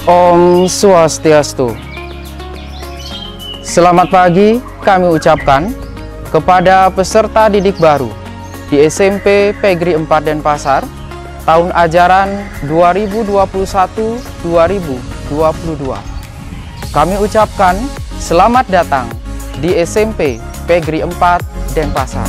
Om Swastiastu. Selamat pagi kami ucapkan kepada peserta didik baru di SMP Pegri 4 Denpasar tahun ajaran 2021-2022. Kami ucapkan selamat datang di SMP Pegri 4 Denpasar.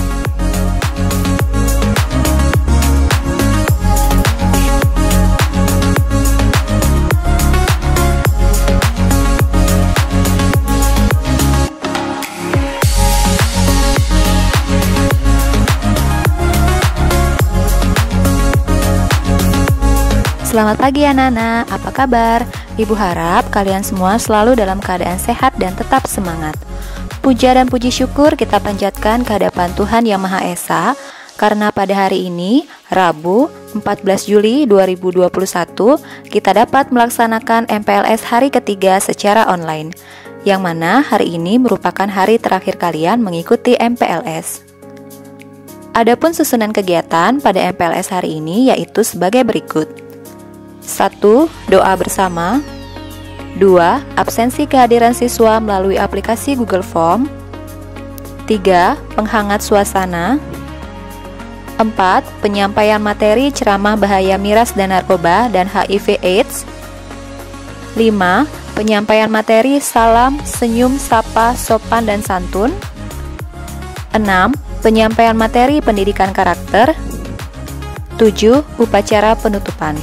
Selamat pagi anak-anak, apa kabar? Ibu harap kalian semua selalu dalam keadaan sehat dan tetap semangat. Puja dan puji syukur kita panjatkan ke hadapan Tuhan Yang Maha Esa, karena pada hari ini, Rabu 14 Juli 2021, kita dapat melaksanakan MPLS hari ketiga secara online, yang mana hari ini merupakan hari terakhir kalian mengikuti MPLS. Adapun susunan kegiatan pada MPLS hari ini yaitu sebagai berikut. 1. Doa bersama. 2. Absensi kehadiran siswa melalui aplikasi Google Form. 3. Penghangat suasana. 4. Penyampaian materi ceramah bahaya miras dan narkoba dan HIV/AIDS. 5. Penyampaian materi salam, senyum, sapa, sopan, dan santun. 6. Penyampaian materi pendidikan karakter. 7. Upacara penutupan.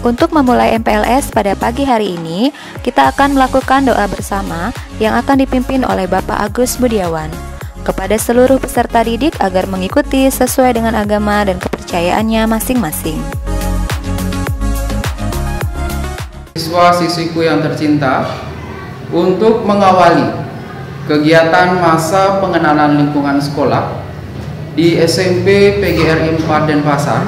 Untuk memulai MPLS pada pagi hari ini, kita akan melakukan doa bersama yang akan dipimpin oleh Bapak Agus Budiawan kepada seluruh peserta didik agar mengikuti sesuai dengan agama dan kepercayaannya masing-masing. Siswa-siswiku yang tercinta, untuk mengawali kegiatan masa pengenalan lingkungan sekolah di SMP PGRI 4 Denpasar,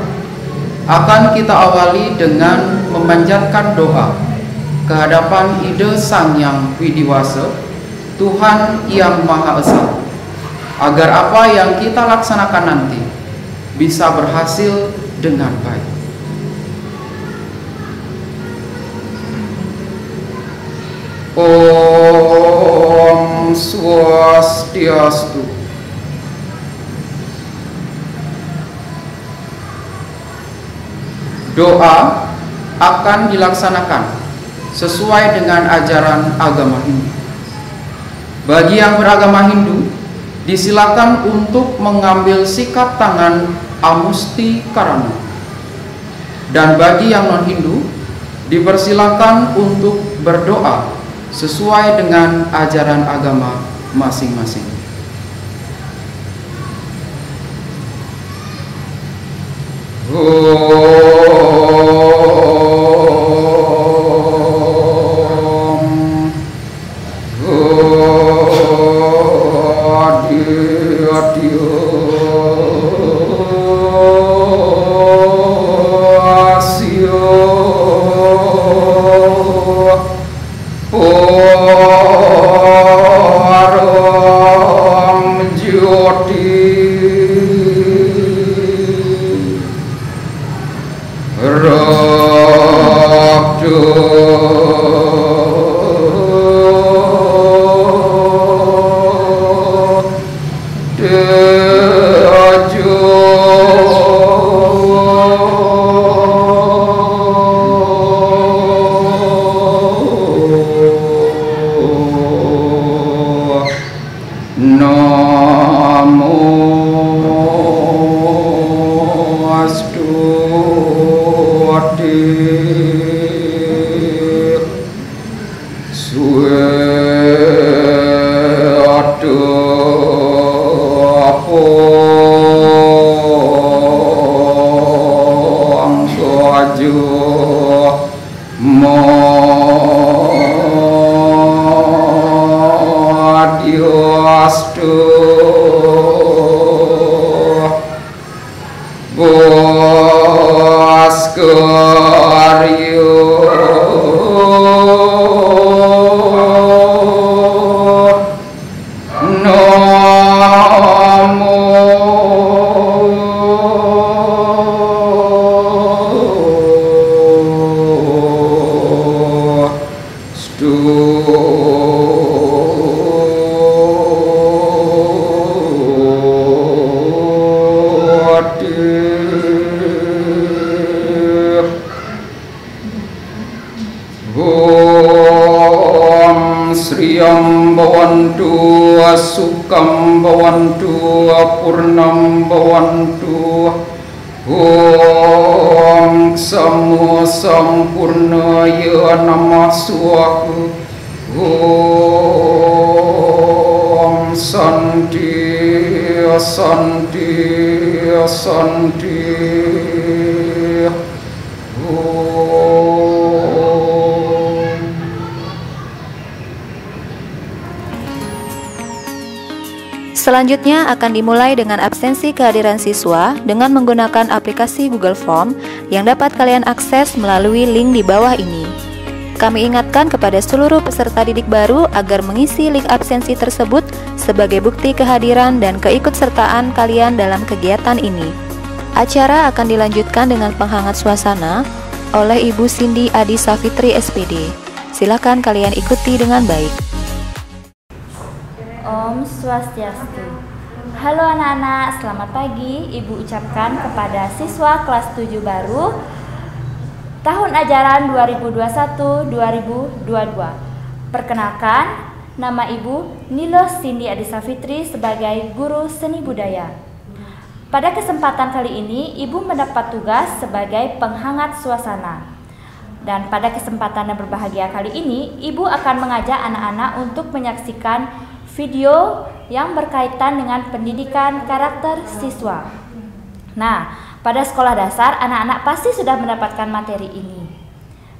akan kita awali dengan memanjatkan doa kehadapan Ide Sang Yang Widiwasa, Tuhan Yang Maha Esa, agar apa yang kita laksanakan nanti bisa berhasil dengan baik. Om Swastiastu. Doa akan dilaksanakan sesuai dengan ajaran agama Hindu. Bagi yang beragama Hindu, disilakan untuk mengambil sikap tangan Amusti Karana. Dan bagi yang non-Hindu, dipersilakan untuk berdoa sesuai dengan ajaran agama masing-masing. sukam bhavantu purnam bhavantu. Om Samo Sampurnaya Namah Swaha. Om Santi Santi Santi. Selanjutnya akan dimulai dengan absensi kehadiran siswa dengan menggunakan aplikasi Google Form yang dapat kalian akses melalui link di bawah ini. Kami ingatkan kepada seluruh peserta didik baru agar mengisi link absensi tersebut sebagai bukti kehadiran dan keikutsertaan kalian dalam kegiatan ini. Acara akan dilanjutkan dengan penghangat suasana oleh Ibu Cindy Adi Safitri SPD. Silakan kalian ikuti dengan baik. Om Swastiastu. Halo anak-anak, selamat pagi. Ibu ucapkan kepada siswa kelas 7 baru tahun ajaran 2021-2022. Perkenalkan, nama Ibu Nilo Cindy Adi Safitri sebagai guru seni budaya. Pada kesempatan kali ini, Ibu mendapat tugas sebagai penghangat suasana. Dan pada kesempatan yang berbahagia kali ini, Ibu akan mengajak anak-anak untuk menyaksikan video yang berkaitan dengan pendidikan karakter siswa. Nah, pada sekolah dasar anak-anak pasti sudah mendapatkan materi ini.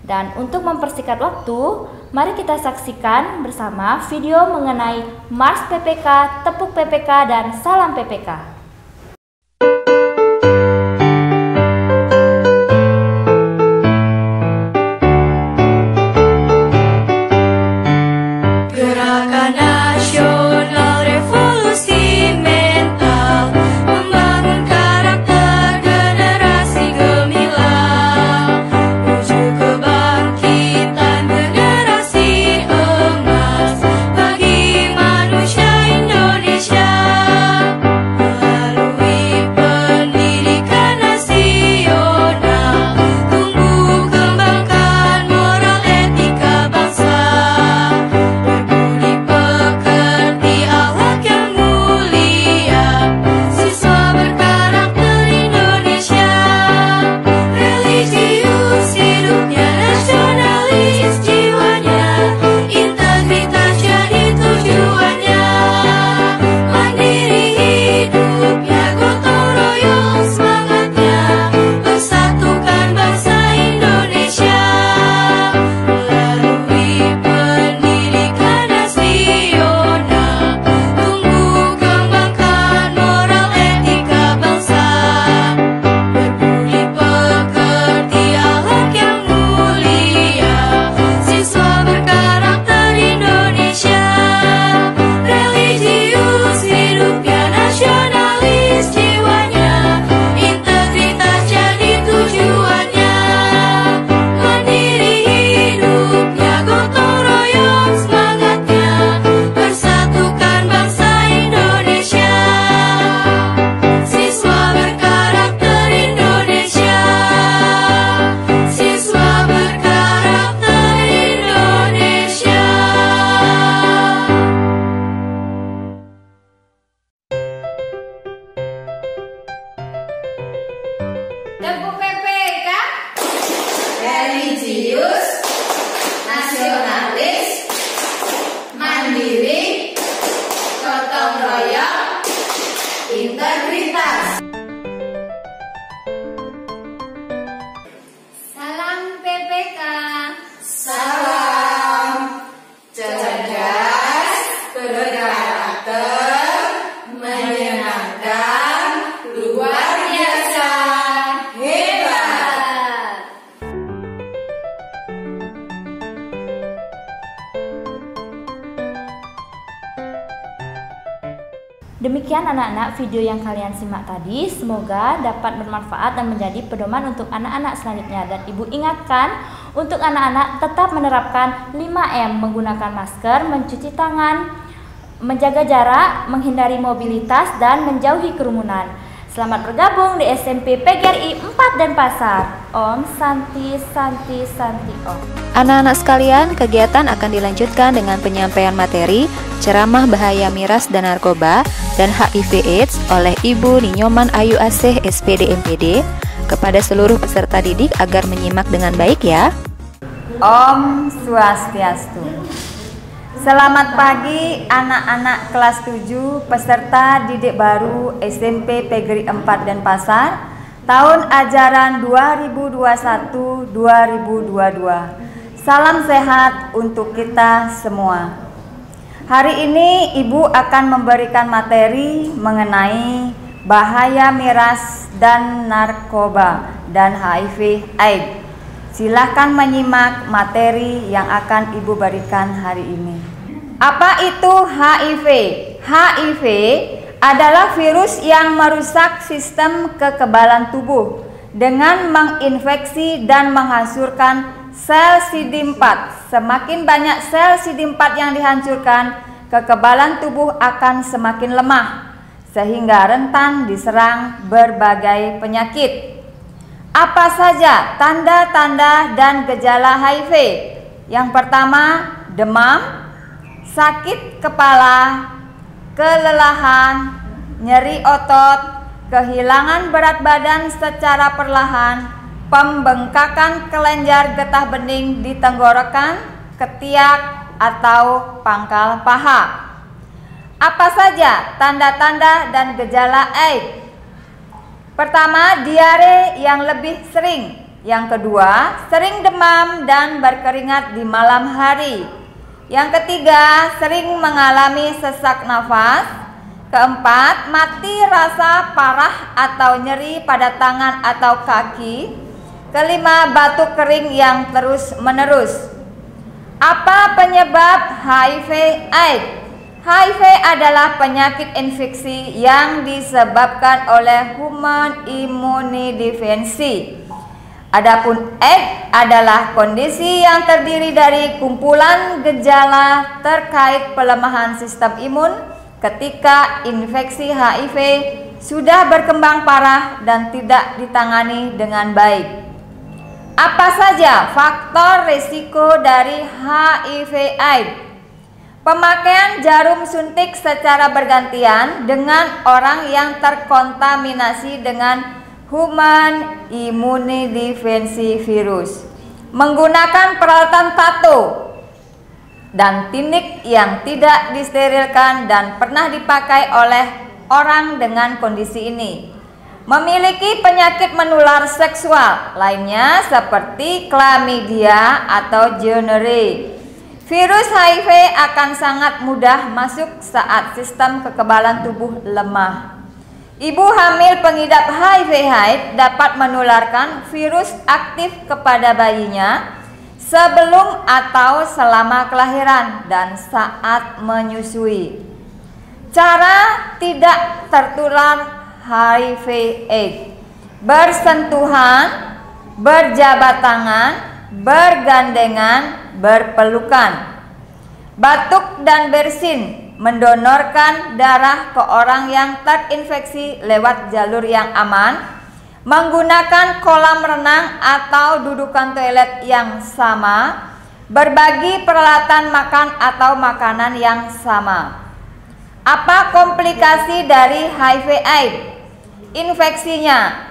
Dan untuk mempersingkat waktu, mari kita saksikan bersama video mengenai Mars PPK, Tepuk PPK, dan Salam PPK. Tepuk PPK, religius, nasionalis, mandiri, gotong royong, integritas. Salam PPK. Salam cerdas, berkarakter, menyenangkan, luar biasa, hebat. Demikian anak-anak video yang kalian simak tadi, semoga dapat bermanfaat dan menjadi pedoman untuk anak-anak selanjutnya. Dan Ibu ingatkan untuk anak-anak tetap menerapkan 5M, menggunakan masker, mencuci tangan, menjaga jarak, menghindari mobilitas, dan menjauhi kerumunan. Selamat bergabung di SMP PGRI 4 Denpasar. Om Santi Santi Santi Om. Anak-anak sekalian, kegiatan akan dilanjutkan dengan penyampaian materi ceramah bahaya miras dan narkoba dan HIV/AIDS oleh Ibu Ninyoman Ayu Asih SPD MPD kepada seluruh peserta didik agar menyimak dengan baik ya. Om Swastiastu. Selamat pagi anak-anak kelas 7 peserta didik baru SMP PGRI 4 Denpasar tahun ajaran 2021-2022. Salam sehat untuk kita semua. Hari ini Ibu akan memberikan materi mengenai bahaya miras dan narkoba dan HIV/AIDS. Silakan menyimak materi yang akan Ibu berikan hari ini. Apa itu HIV? HIV adalah virus yang merusak sistem kekebalan tubuh dengan menginfeksi dan menghancurkan sel CD4. Semakin banyak sel CD4 yang dihancurkan, kekebalan tubuh akan semakin lemah sehingga rentan diserang berbagai penyakit. Apa saja tanda-tanda dan gejala HIV? Yang pertama, demam, sakit kepala, kelelahan, nyeri otot, kehilangan berat badan secara perlahan, pembengkakan kelenjar getah bening di tenggorokan, ketiak, atau pangkal paha. Apa saja tanda-tanda dan gejala AIDS? Pertama, diare yang lebih sering. Yang kedua, sering demam dan berkeringat di malam hari. Yang ketiga, sering mengalami sesak nafas. Keempat, mati rasa parah atau nyeri pada tangan atau kaki. Kelima, batuk kering yang terus-menerus. Apa penyebab HIV/AIDS? HIV adalah penyakit infeksi yang disebabkan oleh human immunodeficiency. Adapun AIDS adalah kondisi yang terdiri dari kumpulan gejala terkait pelemahan sistem imun ketika infeksi HIV sudah berkembang parah dan tidak ditangani dengan baik. Apa saja faktor risiko dari HIV/AIDS? Pemakaian jarum suntik secara bergantian dengan orang yang terkontaminasi dengan human immunodeficiency virus, menggunakan peralatan tato dan tinik yang tidak disterilkan dan pernah dipakai oleh orang dengan kondisi ini, memiliki penyakit menular seksual lainnya seperti chlamydia atau gonorrhea. Virus HIV akan sangat mudah masuk saat sistem kekebalan tubuh lemah. Ibu hamil pengidap HIV/AIDS dapat menularkan virus aktif kepada bayinya sebelum atau selama kelahiran dan saat menyusui. Cara tidak tertular HIV/AIDS: bersentuhan, berjabat tangan, bergandengan, berpelukan. Batuk dan bersin, mendonorkan darah ke orang yang terinfeksi lewat jalur yang aman, menggunakan kolam renang atau dudukan toilet yang sama, berbagi peralatan makan atau makanan yang sama. Apa komplikasi dari HIV/AIDS? Infeksinya: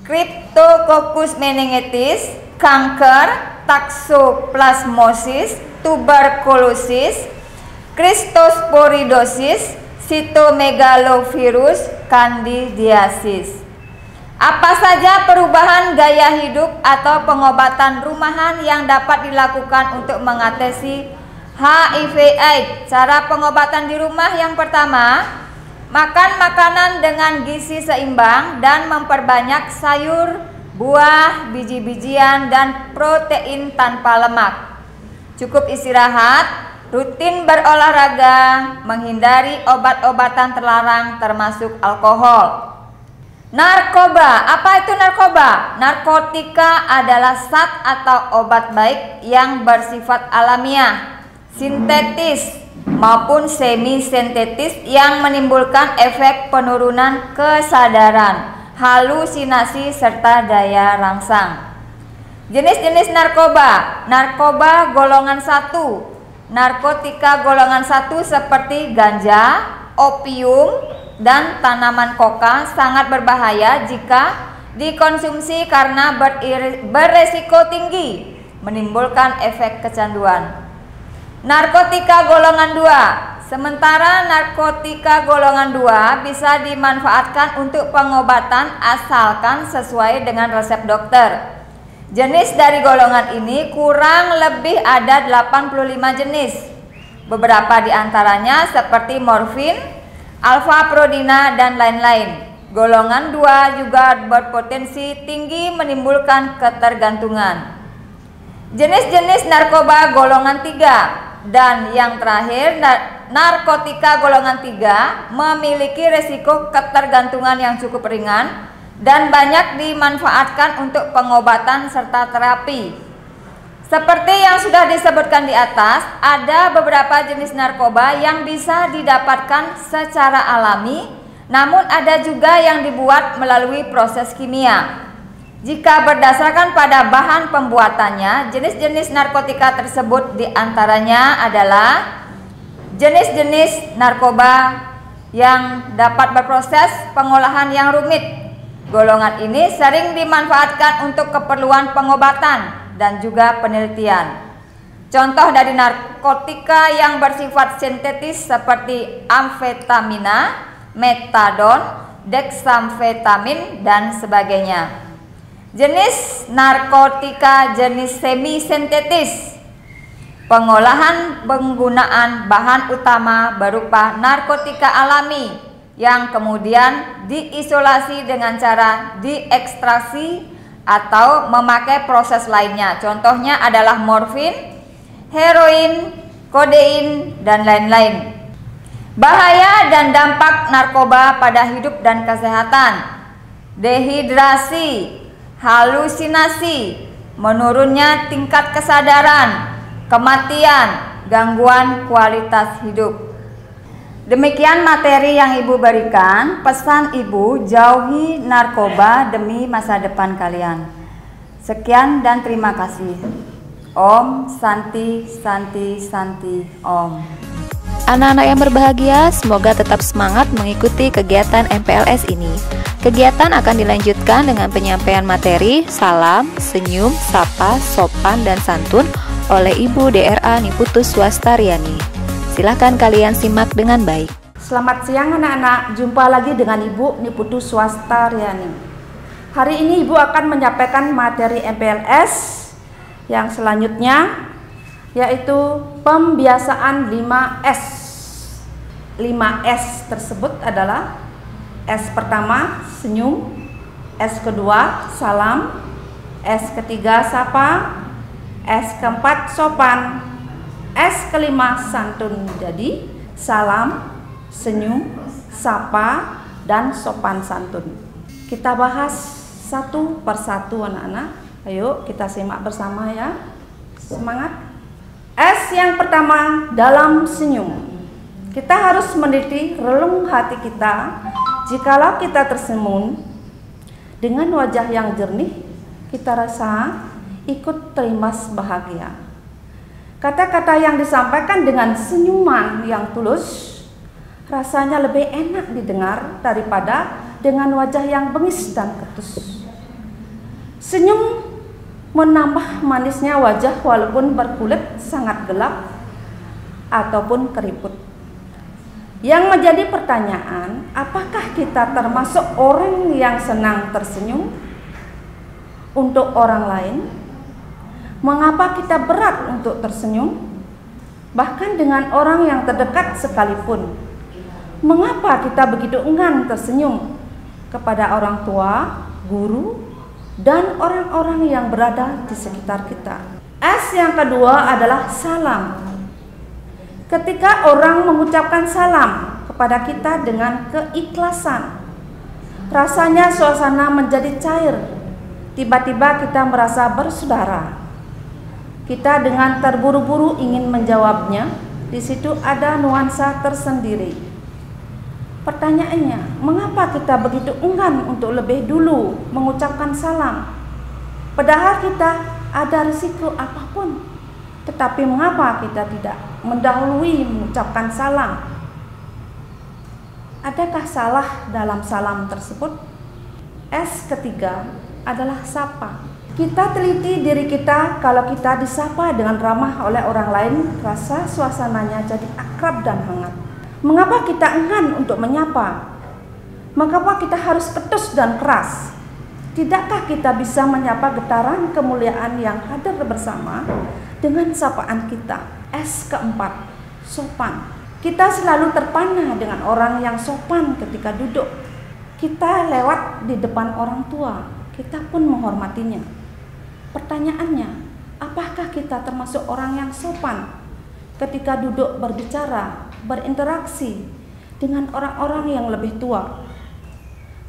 Cryptococcus meningitis, kanker, toxoplasmosis, tuberkulosis, Cryptosporidosis, cytomegalovirus, candidiasis. Apa saja perubahan gaya hidup atau pengobatan rumahan yang dapat dilakukan untuk mengatasi HIV/AIDS? Cara pengobatan di rumah yang pertama, makan makanan dengan gizi seimbang dan memperbanyak sayur, buah, biji-bijian, dan protein tanpa lemak. Cukup istirahat, rutin berolahraga, menghindari obat-obatan terlarang termasuk alkohol. Narkoba, apa itu narkoba? Narkotika adalah zat atau obat baik yang bersifat alamiah, sintetis, maupun semi-sintetis yang menimbulkan efek penurunan kesadaran, halusinasi, serta daya rangsang. Jenis-jenis narkoba. Narkoba golongan 1. Narkotika golongan 1 seperti ganja, opium, dan tanaman koka sangat berbahaya jika dikonsumsi karena beresiko tinggi menimbulkan efek kecanduan. Narkotika golongan 2. Sementara narkotika golongan 2 bisa dimanfaatkan untuk pengobatan asalkan sesuai dengan resep dokter. Jenis dari golongan ini kurang lebih ada 85 jenis. Beberapa di antaranya seperti morfin, alfa-prodina, dan lain-lain. Golongan 2 juga berpotensi tinggi menimbulkan ketergantungan. Jenis-jenis narkoba golongan 3 dan yang terakhir narkotika golongan 3 memiliki risiko ketergantungan yang cukup ringan dan banyak dimanfaatkan untuk pengobatan serta terapi. Seperti yang sudah disebutkan di atas, ada beberapa jenis narkoba yang bisa didapatkan secara alami, namun ada juga yang dibuat melalui proses kimia. Jika berdasarkan pada bahan pembuatannya, jenis-jenis narkotika tersebut diantaranya adalah jenis-jenis narkoba yang dapat berproses pengolahan yang rumit. Golongan ini sering dimanfaatkan untuk keperluan pengobatan dan juga penelitian. Contoh dari narkotika yang bersifat sintetis seperti amfetamina, metadon, dexamfetamin, dan sebagainya. Jenis narkotika jenis semi-sintetis. Pengolahan penggunaan bahan utama berupa narkotika alami yang kemudian diisolasi dengan cara diekstraksi atau memakai proses lainnya. Contohnya adalah morfin, heroin, kodein, dan lain-lain. Bahaya dan dampak narkoba pada hidup dan kesehatan. Dehidrasi, halusinasi, menurunnya tingkat kesadaran, kematian, gangguan kualitas hidup. Demikian materi yang Ibu berikan. Pesan Ibu, jauhi narkoba demi masa depan kalian. Sekian dan terima kasih. Om Santi Santi Santi Om. Anak-anak yang berbahagia, semoga tetap semangat mengikuti kegiatan MPLS ini. Kegiatan akan dilanjutkan dengan penyampaian materi, salam, senyum, sapa, sopan, dan santun oleh Ibu DRA Niputus Swastariani. Silahkan kalian simak dengan baik. Selamat siang anak-anak, jumpa lagi dengan Ibu Niputus Swastariani. Hari ini Ibu akan menyampaikan materi MPLS yang selanjutnya, yaitu pembiasaan 5S. 5S tersebut adalah S pertama senyum, S kedua salam, S ketiga sapa, S keempat sopan, S kelima santun. Jadi salam, senyum, sapa, dan sopan santun. Kita bahas satu persatu anak-anak. Ayo kita simak bersama ya. Semangat. S yang pertama, dalam senyum. Kita harus meneliti relung hati kita. Jikalau kita tersenyum dengan wajah yang jernih, kita rasa ikut terimas bahagia. Kata-kata yang disampaikan dengan senyuman yang tulus rasanya lebih enak didengar daripada dengan wajah yang bengis dan ketus. Senyum menambah manisnya wajah walaupun berkulit sangat gelap ataupun keriput. Yang menjadi pertanyaan, apakah kita termasuk orang yang senang tersenyum untuk orang lain? Mengapa kita berat untuk tersenyum? Bahkan dengan orang yang terdekat sekalipun. Mengapa kita begitu enggan tersenyum kepada orang tua, guru, dan orang-orang yang berada di sekitar kita? S yang kedua adalah salam. Ketika orang mengucapkan salam kepada kita dengan keikhlasan, rasanya suasana menjadi cair. Tiba-tiba kita merasa bersaudara. Kita dengan terburu-buru ingin menjawabnya di situ ada nuansa tersendiri. Pertanyaannya, mengapa kita begitu enggan untuk lebih dulu mengucapkan salam? Padahal kita ada risiko apapun, tetapi mengapa kita tidak mendahului mengucapkan salam? Adakah salah dalam salam tersebut? S ketiga adalah sapa. Kita teliti diri kita, kalau kita disapa dengan ramah oleh orang lain, rasa suasananya jadi akrab dan hangat. Mengapa kita enggan untuk menyapa? Mengapa kita harus ketus dan keras? Tidakkah kita bisa menyapa getaran kemuliaan yang hadir bersama dengan sapaan kita? S keempat, sopan. Kita selalu terpana dengan orang yang sopan ketika duduk. Kita lewat di depan orang tua, kita pun menghormatinya. Pertanyaannya, apakah kita termasuk orang yang sopan ketika duduk berbicara, berinteraksi dengan orang-orang yang lebih tua?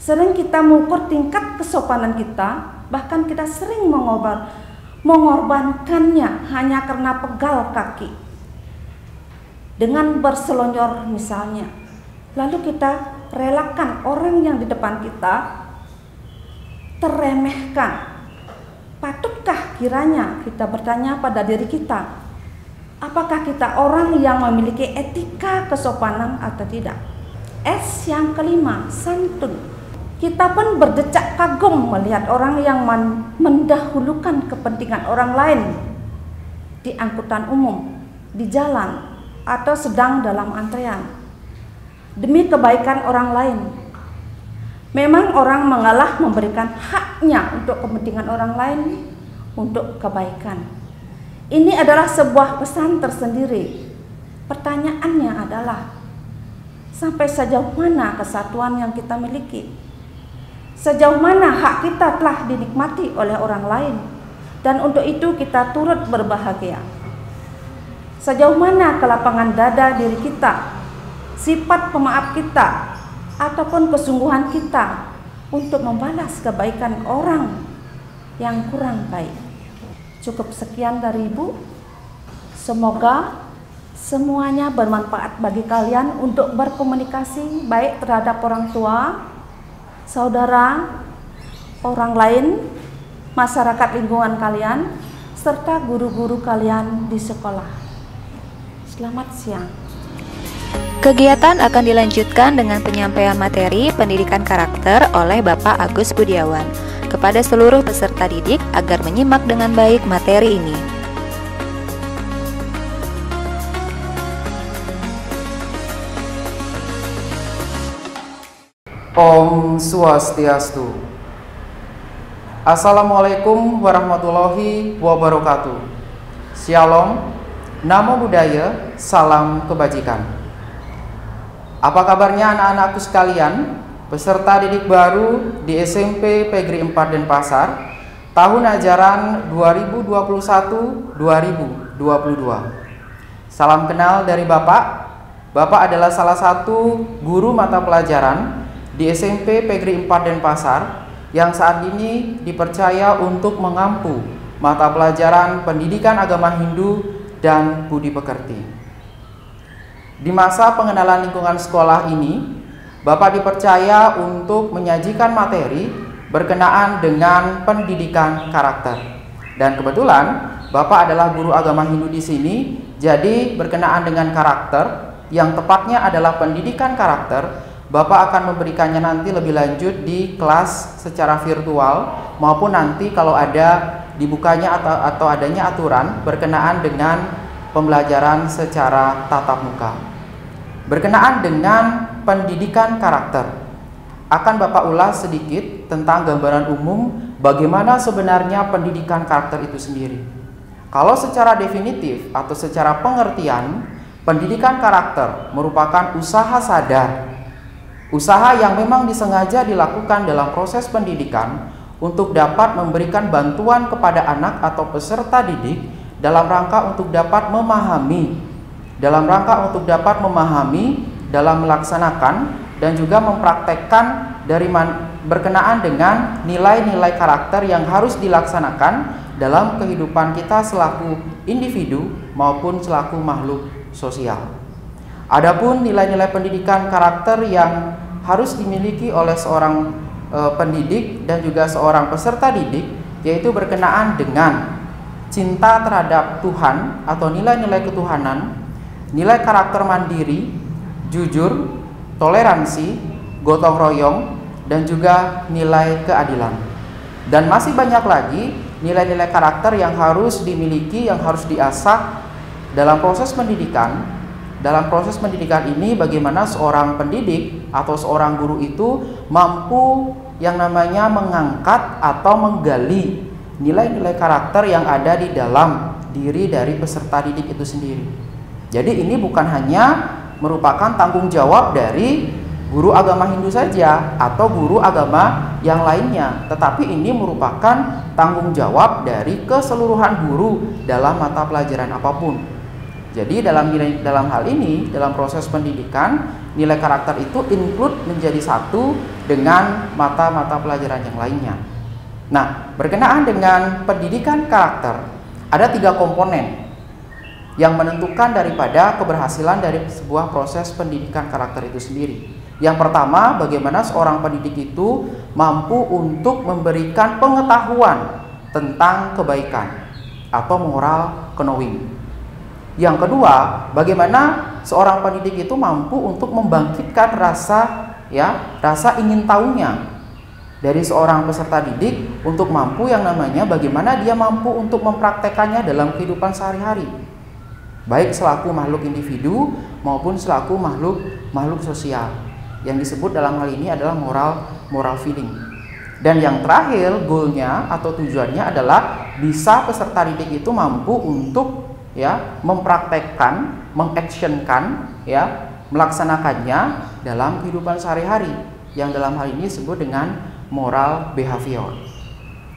Sering kita mengukur tingkat kesopanan kita, bahkan kita sering mengorbankannya hanya karena pegal kaki. Dengan berselonjor misalnya, lalu kita relakan orang yang di depan kita terremehkan. Patutkah kiranya kita bertanya pada diri kita, apakah kita orang yang memiliki etika kesopanan atau tidak? S yang kelima, santun. Kita pun berdecak kagum melihat orang yang mendahulukan kepentingan orang lain di angkutan umum, di jalan, atau sedang dalam antrean demi kebaikan orang lain. Memang orang mengalah memberikan haknya untuk kepentingan orang lain, untuk kebaikan. Ini adalah sebuah pesan tersendiri. Pertanyaannya adalah, sampai sejauh mana kesatuan yang kita miliki? Sejauh mana hak kita telah dinikmati oleh orang lain, dan untuk itu kita turut berbahagia? Sejauh mana kelapangan dada diri kita, sifat pemaaf kita, ataupun kesungguhan kita untuk membalas kebaikan orang yang kurang baik? Cukup sekian dari Ibu. Semoga semuanya bermanfaat bagi kalian untuk berkomunikasi baik terhadap orang tua, saudara, orang lain, masyarakat lingkungan kalian, serta guru-guru kalian di sekolah. Selamat siang. Kegiatan akan dilanjutkan dengan penyampaian materi pendidikan karakter oleh Bapak Agus Budiawan kepada seluruh peserta didik agar menyimak dengan baik materi ini. Om Swastiastu. Assalamualaikum warahmatullahi wabarakatuh. Shalom, Namo Buddhaya, salam kebajikan. Apa kabarnya anak-anakku sekalian, peserta didik baru di SMP Pegri 4 Denpasar, tahun ajaran 2021-2022. Salam kenal dari Bapak. Bapak adalah salah satu guru mata pelajaran di SMP Pegri 4 Denpasar yang saat ini dipercaya untuk mengampu mata pelajaran pendidikan agama Hindu dan budi pekerti. Di masa pengenalan lingkungan sekolah ini, Bapak dipercaya untuk menyajikan materi berkenaan dengan pendidikan karakter. Dan kebetulan Bapak adalah guru agama Hindu di sini, jadi berkenaan dengan karakter, yang tepatnya adalah pendidikan karakter, Bapak akan memberikannya nanti lebih lanjut di kelas secara virtual maupun nanti kalau ada dibukanya atau adanya aturan berkenaan dengan pembelajaran secara tatap muka. Berkenaan dengan pendidikan karakter, akan Bapak ulas sedikit tentang gambaran umum bagaimana sebenarnya pendidikan karakter itu sendiri. Kalau secara definitif atau secara pengertian, pendidikan karakter merupakan usaha sadar, usaha yang memang disengaja dilakukan dalam proses pendidikan untuk dapat memberikan bantuan kepada anak atau peserta didik dalam rangka untuk dapat memahami, dalam melaksanakan dan juga mempraktekkan berkenaan dengan nilai-nilai karakter yang harus dilaksanakan dalam kehidupan kita selaku individu maupun selaku makhluk sosial. Adapun nilai-nilai pendidikan karakter yang harus dimiliki oleh seorang pendidik dan juga seorang peserta didik, yaitu berkenaan dengan cinta terhadap Tuhan atau nilai-nilai ketuhanan, nilai karakter mandiri, jujur, toleransi, gotong royong, dan juga nilai keadilan. Dan masih banyak lagi nilai-nilai karakter yang harus dimiliki, yang harus diasah dalam proses pendidikan. Dalam proses pendidikan ini, bagaimana seorang pendidik atau seorang guru itu mampu yang namanya mengangkat atau menggali nilai-nilai karakter yang ada di dalam diri dari peserta didik itu sendiri. Jadi ini bukan hanya merupakan tanggung jawab dari guru agama Hindu saja atau guru agama yang lainnya, tetapi ini merupakan tanggung jawab dari keseluruhan guru dalam mata pelajaran apapun. Jadi dalam hal ini, dalam proses pendidikan, nilai karakter itu include menjadi satu dengan mata-mata pelajaran yang lainnya. Nah, berkenaan dengan pendidikan karakter, ada 3 komponen yang menentukan daripada keberhasilan dari sebuah proses pendidikan karakter itu sendiri. Yang pertama, bagaimana seorang pendidik itu mampu untuk memberikan pengetahuan tentang kebaikan atau moral knowing. Yang kedua, bagaimana seorang pendidik itu mampu untuk membangkitkan rasa ingin tahunya dari seorang peserta didik untuk mampu yang namanya bagaimana dia mampu untuk mempraktekannya dalam kehidupan sehari-hari, baik selaku makhluk individu maupun selaku makhluk sosial. Yang disebut dalam hal ini adalah moral feeling. Dan yang terakhir, goalnya atau tujuannya adalah bisa peserta didik itu mampu untuk mempraktekkan, mengactionkan, melaksanakannya dalam kehidupan sehari-hari, yang dalam hal ini disebut dengan moral behavior.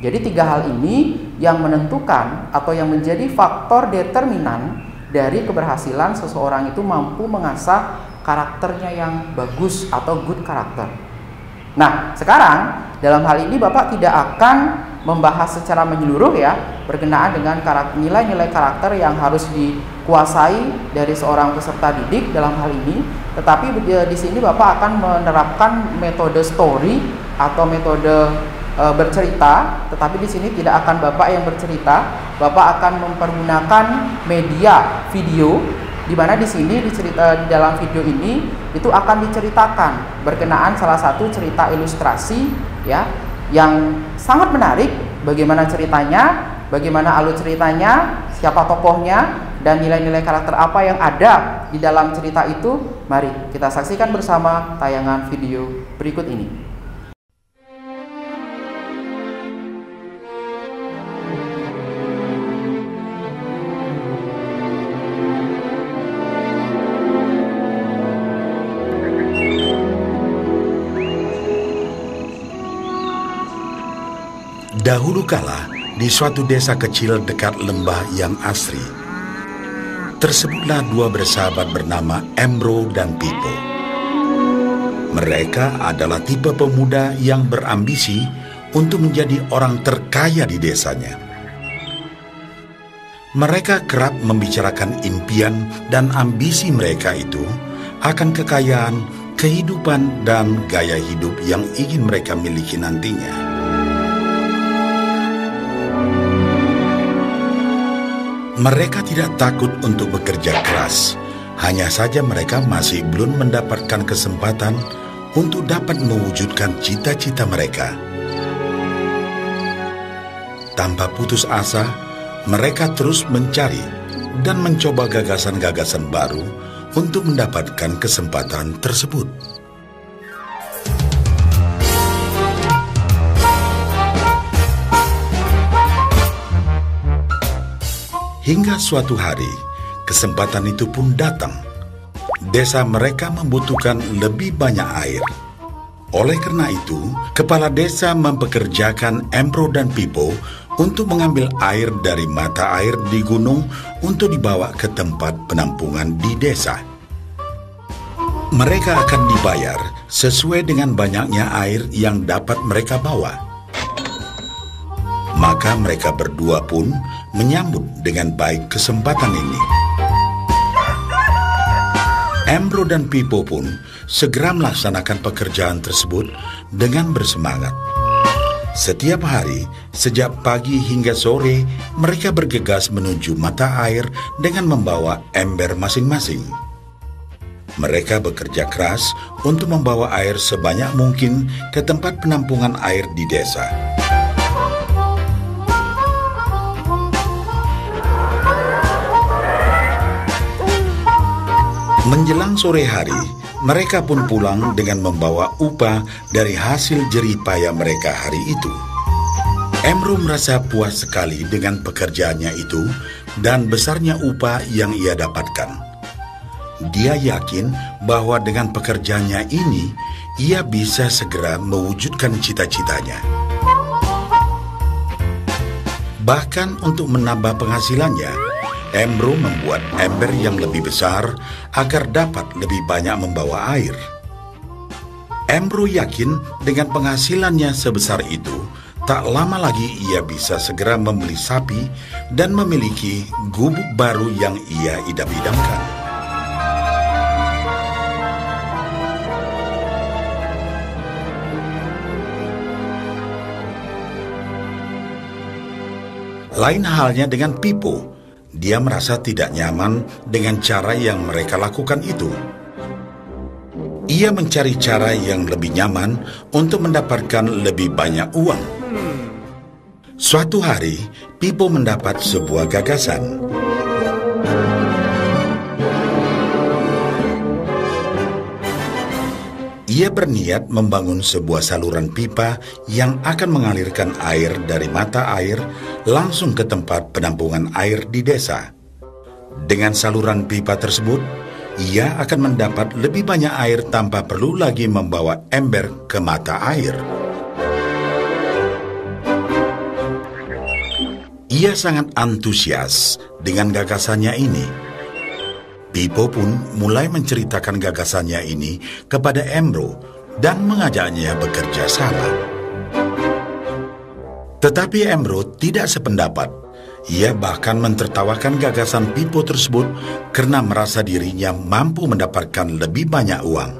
Jadi 3 hal ini yang menentukan atau yang menjadi faktor determinan dari keberhasilan seseorang itu mampu mengasah karakternya yang bagus atau good karakter. Nah, sekarang dalam hal ini Bapak tidak akan membahas secara menyeluruh berkenaan dengan nilai-nilai karakter yang harus dikuasai dari seorang peserta didik dalam hal ini, tetapi di sini Bapak akan menerapkan metode story atau metode bercerita, tetapi di sini tidak akan Bapak yang bercerita, Bapak akan mempergunakan media video, di mana di sini di dalam video ini itu akan diceritakan berkenaan salah satu cerita ilustrasi yang sangat menarik, bagaimana ceritanya, bagaimana alur ceritanya, siapa tokohnya, dan nilai-nilai karakter apa yang ada di dalam cerita itu. Mari kita saksikan bersama tayangan video berikut ini. Dahulu kala, di suatu desa kecil dekat lembah yang asri, tersebutlah 2 bersahabat bernama Embro dan Pipo. Mereka adalah tipe pemuda yang berambisi untuk menjadi orang terkaya di desanya. Mereka kerap membicarakan impian dan ambisi mereka itu akan kekayaan, kehidupan, dan gaya hidup yang ingin mereka miliki nantinya. Mereka tidak takut untuk bekerja keras, hanya saja mereka masih belum mendapatkan kesempatan untuk dapat mewujudkan cita-cita mereka. Tanpa putus asa, mereka terus mencari dan mencoba gagasan-gagasan baru untuk mendapatkan kesempatan tersebut. Hingga suatu hari, kesempatan itu pun datang. Desa mereka membutuhkan lebih banyak air. Oleh karena itu, kepala desa mempekerjakan Embro dan Pipo untuk mengambil air dari mata air di gunung untuk dibawa ke tempat penampungan di desa. Mereka akan dibayar sesuai dengan banyaknya air yang dapat mereka bawa. Maka mereka berdua pun menyambut dengan baik kesempatan ini. Embro dan Pipo pun segera melaksanakan pekerjaan tersebut dengan bersemangat. Setiap hari, sejak pagi hingga sore, mereka bergegas menuju mata air dengan membawa ember masing-masing. Mereka bekerja keras untuk membawa air sebanyak mungkin ke tempat penampungan air di desa. Menjelang sore hari, mereka pun pulang dengan membawa upah dari hasil jerih payah mereka hari itu. Embro merasa puas sekali dengan pekerjaannya itu dan besarnya upah yang ia dapatkan. Dia yakin bahwa dengan pekerjaannya ini, ia bisa segera mewujudkan cita-citanya. Bahkan untuk menambah penghasilannya, Embro membuat ember yang lebih besar agar dapat lebih banyak membawa air. Embro yakin dengan penghasilannya sebesar itu, tak lama lagi ia bisa segera membeli sapi dan memiliki gubuk baru yang ia idam-idamkan. Lain halnya dengan Pipo. Dia merasa tidak nyaman dengan cara yang mereka lakukan itu. Ia mencari cara yang lebih nyaman untuk mendapatkan lebih banyak uang. Suatu hari, Pipo mendapat sebuah gagasan. Ia berniat membangun sebuah saluran pipa yang akan mengalirkan air dari mata air langsung ke tempat penampungan air di desa. Dengan saluran pipa tersebut, ia akan mendapat lebih banyak air tanpa perlu lagi membawa ember ke mata air. Ia sangat antusias dengan gagasannya ini. Pipo pun mulai menceritakan gagasannya ini kepada Embro dan mengajaknya bekerja sama. Tetapi Embro tidak sependapat. Ia bahkan mentertawakan gagasan Pipo tersebut karena merasa dirinya mampu mendapatkan lebih banyak uang.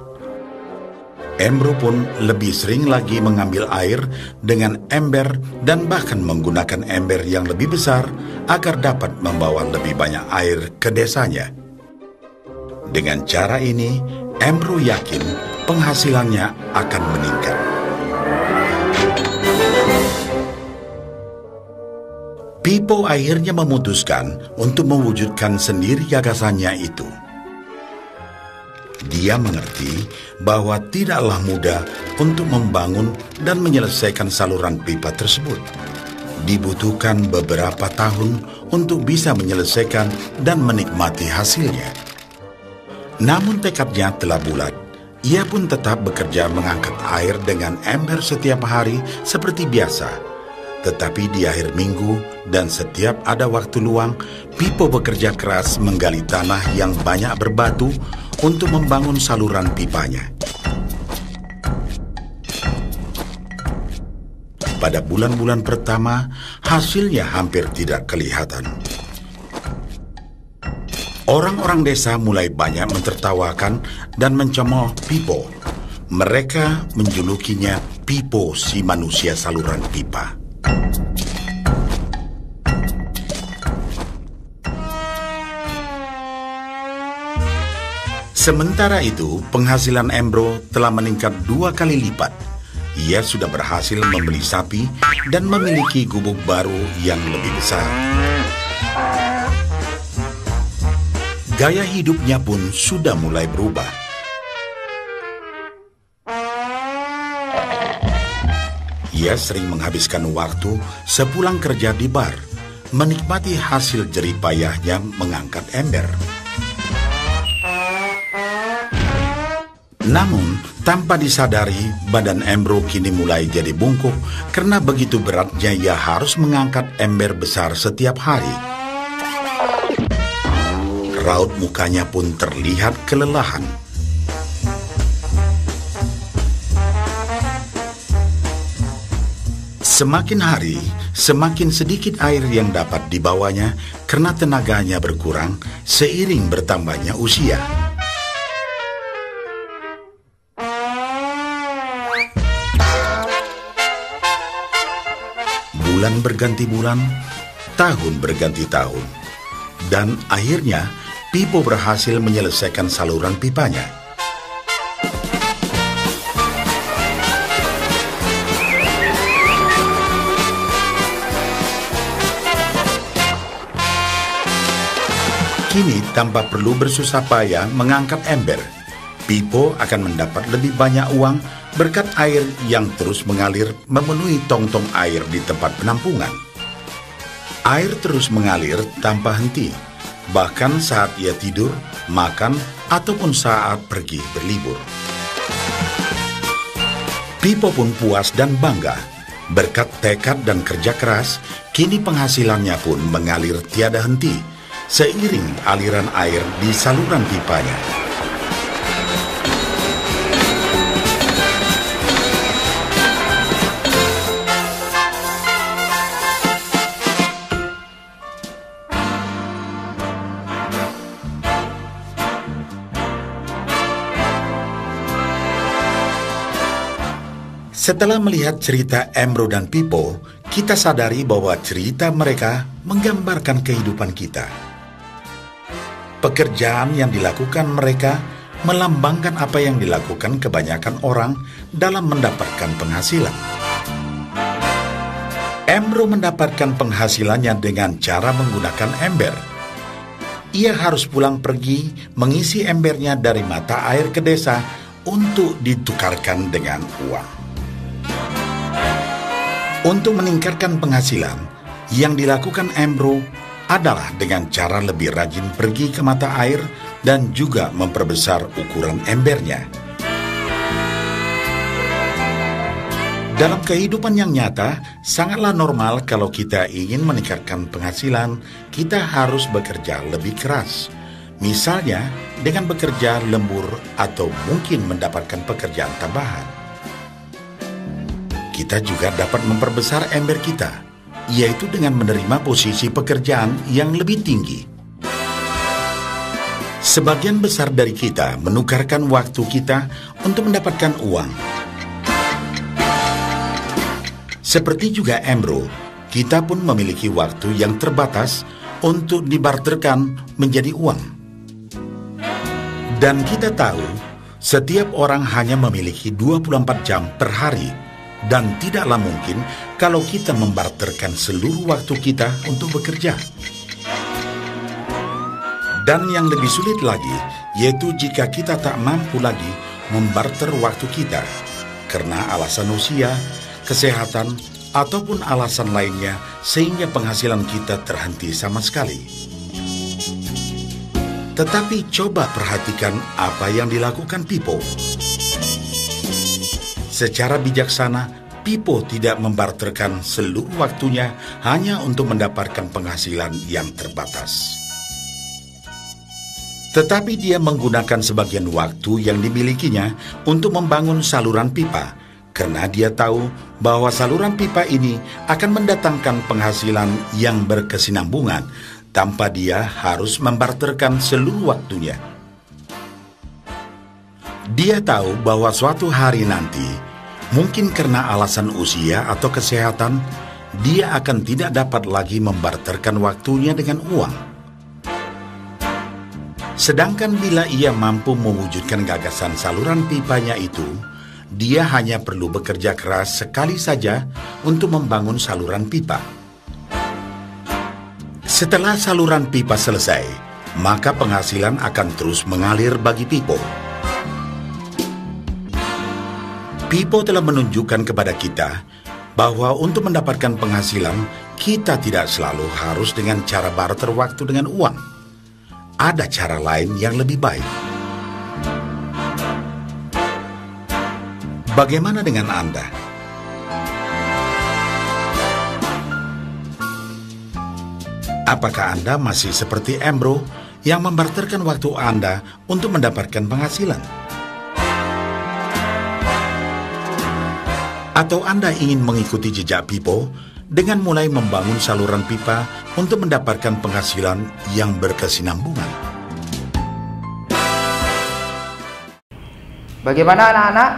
Embro pun lebih sering lagi mengambil air dengan ember dan bahkan menggunakan ember yang lebih besar agar dapat membawa lebih banyak air ke desanya. Dengan cara ini, Embro yakin penghasilannya akan meningkat. Pipo akhirnya memutuskan untuk mewujudkan sendiri gagasannya itu. Dia mengerti bahwa tidaklah mudah untuk membangun dan menyelesaikan saluran pipa tersebut. Dibutuhkan beberapa tahun untuk bisa menyelesaikan dan menikmati hasilnya. Namun tekadnya telah bulat. Ia pun tetap bekerja mengangkat air dengan ember setiap hari seperti biasa. Tetapi di akhir minggu dan setiap ada waktu luang, Pipo bekerja keras menggali tanah yang banyak berbatu untuk membangun saluran pipanya. Pada bulan-bulan pertama, hasilnya hampir tidak kelihatan. Orang-orang desa mulai banyak mentertawakan dan mencemooh Pipo. Mereka menjulukinya Pipo si manusia saluran pipa. Sementara itu, penghasilan Embro telah meningkat 2 kali lipat. Ia sudah berhasil membeli sapi dan memiliki gubuk baru yang lebih besar. Gaya hidupnya pun sudah mulai berubah. Ia sering menghabiskan waktu sepulang kerja di bar, menikmati hasil jerih payahnya mengangkat ember. Namun, tanpa disadari, badan Embro kini mulai jadi bungkuk karena begitu beratnya ia harus mengangkat ember besar setiap hari. Raut mukanya pun terlihat kelelahan. Semakin hari, semakin sedikit air yang dapat dibawanya karena tenaganya berkurang seiring bertambahnya usia. bulan berganti bulan, tahun berganti tahun. Dan akhirnya, Pipo berhasil menyelesaikan saluran pipanya. Kini, tanpa perlu bersusah payah mengangkat ember, Pipo akan mendapat lebih banyak uang berkat air yang terus mengalir memenuhi tong-tong air di tempat penampungan. Air terus mengalir tanpa henti, bahkan saat ia tidur, makan, ataupun saat pergi berlibur. Pipo pun puas dan bangga. Berkat tekad dan kerja keras, kini penghasilannya pun mengalir tiada henti, seiring aliran air di saluran pipanya. Setelah melihat cerita Embro dan Pipo, kita sadari bahwa cerita mereka menggambarkan kehidupan kita. Pekerjaan yang dilakukan mereka melambangkan apa yang dilakukan kebanyakan orang dalam mendapatkan penghasilan. Embro mendapatkan penghasilannya dengan cara menggunakan ember. Ia harus pulang pergi mengisi embernya dari mata air ke desa untuk ditukarkan dengan uang. Untuk meningkatkan penghasilan, yang dilakukan Embro adalah dengan cara lebih rajin pergi ke mata air dan juga memperbesar ukuran embernya. Dalam kehidupan yang nyata, sangatlah normal kalau kita ingin meningkatkan penghasilan, kita harus bekerja lebih keras. Misalnya, dengan bekerja lembur atau mungkin mendapatkan pekerjaan tambahan. Kita juga dapat memperbesar ember kita, yaitu dengan menerima posisi pekerjaan yang lebih tinggi. Sebagian besar dari kita menukarkan waktu kita untuk mendapatkan uang. Seperti juga Embro, kita pun memiliki waktu yang terbatas untuk dibarterkan menjadi uang. Dan kita tahu, setiap orang hanya memiliki 24 jam per hari, dan tidaklah mungkin kalau kita membarterkan seluruh waktu kita untuk bekerja. Dan yang lebih sulit lagi, yaitu jika kita tak mampu lagi membarter waktu kita, karena alasan usia, kesehatan, ataupun alasan lainnya sehingga penghasilan kita terhenti sama sekali. Tetapi coba perhatikan apa yang dilakukan Pipo. Secara bijaksana, Pipo tidak membarterkan seluruh waktunya hanya untuk mendapatkan penghasilan yang terbatas. Tetapi dia menggunakan sebagian waktu yang dimilikinya untuk membangun saluran pipa, karena dia tahu bahwa saluran pipa ini akan mendatangkan penghasilan yang berkesinambungan tanpa dia harus membarterkan seluruh waktunya. Dia tahu bahwa suatu hari nanti, mungkin karena alasan usia atau kesehatan, dia akan tidak dapat lagi membarterkan waktunya dengan uang. Sedangkan bila ia mampu mewujudkan gagasan saluran pipanya itu, dia hanya perlu bekerja keras sekali saja untuk membangun saluran pipa. Setelah saluran pipa selesai, maka penghasilan akan terus mengalir bagi Pipo. Pipo telah menunjukkan kepada kita bahwa untuk mendapatkan penghasilan, kita tidak selalu harus dengan cara barter waktu dengan uang. Ada cara lain yang lebih baik. Bagaimana dengan Anda? Apakah Anda masih seperti Embro yang membarterkan waktu Anda untuk mendapatkan penghasilan? Atau Anda ingin mengikuti jejak Pipo dengan mulai membangun saluran pipa untuk mendapatkan penghasilan yang berkesinambungan? Bagaimana anak-anak?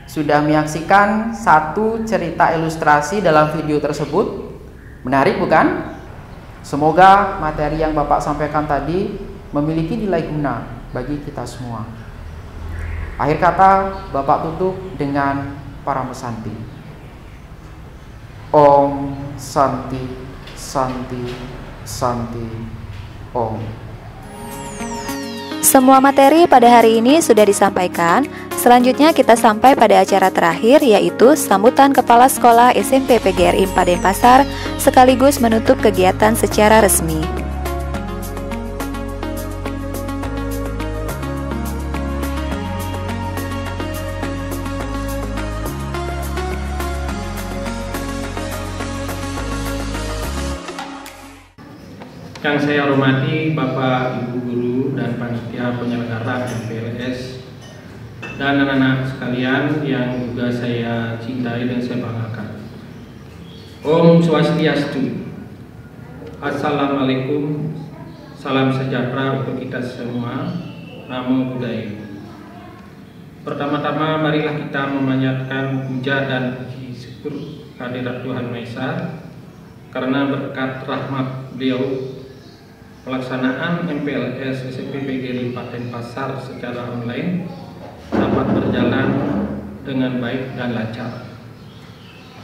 Sudah menyaksikan satu cerita ilustrasi dalam video tersebut? Menarik bukan? Semoga materi yang Bapak sampaikan tadi memiliki nilai guna bagi kita semua. Akhir kata, Bapak tutup dengan Parama Santi. Om Santi, Santi, Santi, Om. Semua materi pada hari ini sudah disampaikan. Selanjutnya kita sampai pada acara terakhir, yaitu sambutan Kepala Sekolah SMP PGRI 4 Denpasar sekaligus menutup kegiatan secara resmi. Yang saya hormati Bapak, Ibu Guru, dan panitia penyelenggara MPLS, dan anak-anak sekalian yang juga saya cintai dan saya banggakan. Om Swastiastu. Assalamualaikum. Salam sejahtera untuk kita semua. Namo Buddhaya. Pertama-tama marilah kita memanjatkan puja dan puji syukur kehadirat Tuhan Maha Esa, karena berkat rahmat beliau pelaksanaan MPLS SMP PGRI 4 Denpasar secara online dapat berjalan dengan baik dan lancar.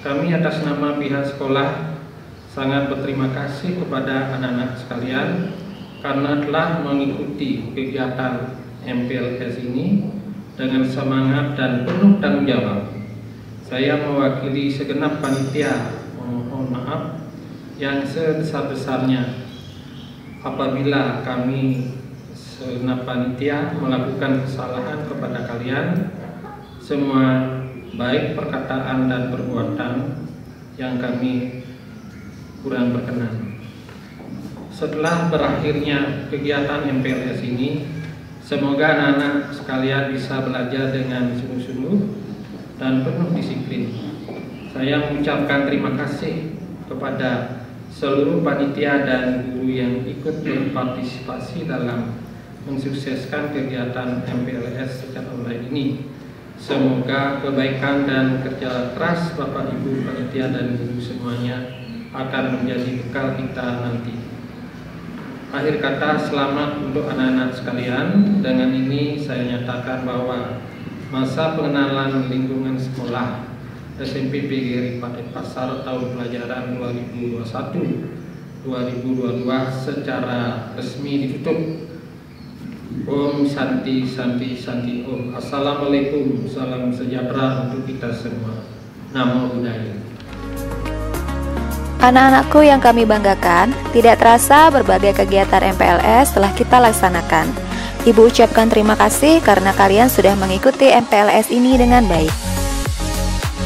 Kami atas nama pihak sekolah sangat berterima kasih kepada anak-anak sekalian karena telah mengikuti kegiatan MPLS ini dengan semangat dan penuh tanggung jawab. Saya mewakili segenap panitia mohon maaf yang sebesar-besarnya apabila kami segenap panitia melakukan kesalahan kepada kalian semua, baik perkataan dan perbuatan yang kami kurang berkenan. Setelah berakhirnya kegiatan MPLS ini, semoga anak-anak sekalian bisa belajar dengan sungguh-sungguh dan penuh disiplin. Saya mengucapkan terima kasih kepada seluruh panitia dan guru yang ikut berpartisipasi dalam mensukseskan kegiatan MPLS secara online ini. Semoga kebaikan dan kerja keras Bapak Ibu panitia dan guru semuanya akan menjadi bekal kita nanti. Akhir kata, selamat untuk anak-anak sekalian. Dengan ini saya nyatakan bahwa masa pengenalan lingkungan sekolah SMP PGRI 4 Denpasar tahun pelajaran 2021-2022 secara resmi ditutup. Om Santi, Santi, Santi Om. Assalamualaikum, salam sejahtera untuk kita semua. Namo Buddhaya. Anak-anakku yang kami banggakan, tidak terasa berbagai kegiatan MPLS telah kita laksanakan. Ibu ucapkan terima kasih karena kalian sudah mengikuti MPLS ini dengan baik.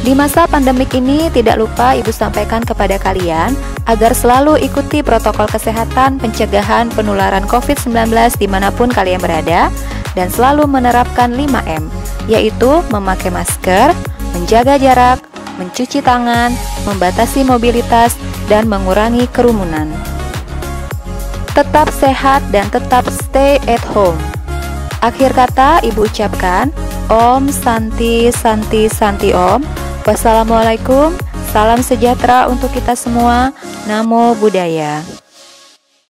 Di masa pandemik ini, tidak lupa Ibu sampaikan kepada kalian agar selalu ikuti protokol kesehatan pencegahan penularan COVID-19 dimanapun kalian berada, dan selalu menerapkan 5M, yaitu memakai masker, menjaga jarak, mencuci tangan, membatasi mobilitas, dan mengurangi kerumunan. Tetap sehat dan tetap stay at home. Akhir kata, Ibu ucapkan Om Santi, Santi, Santi Om. Wassalamualaikum, salam sejahtera untuk kita semua. Namo Buddhaya.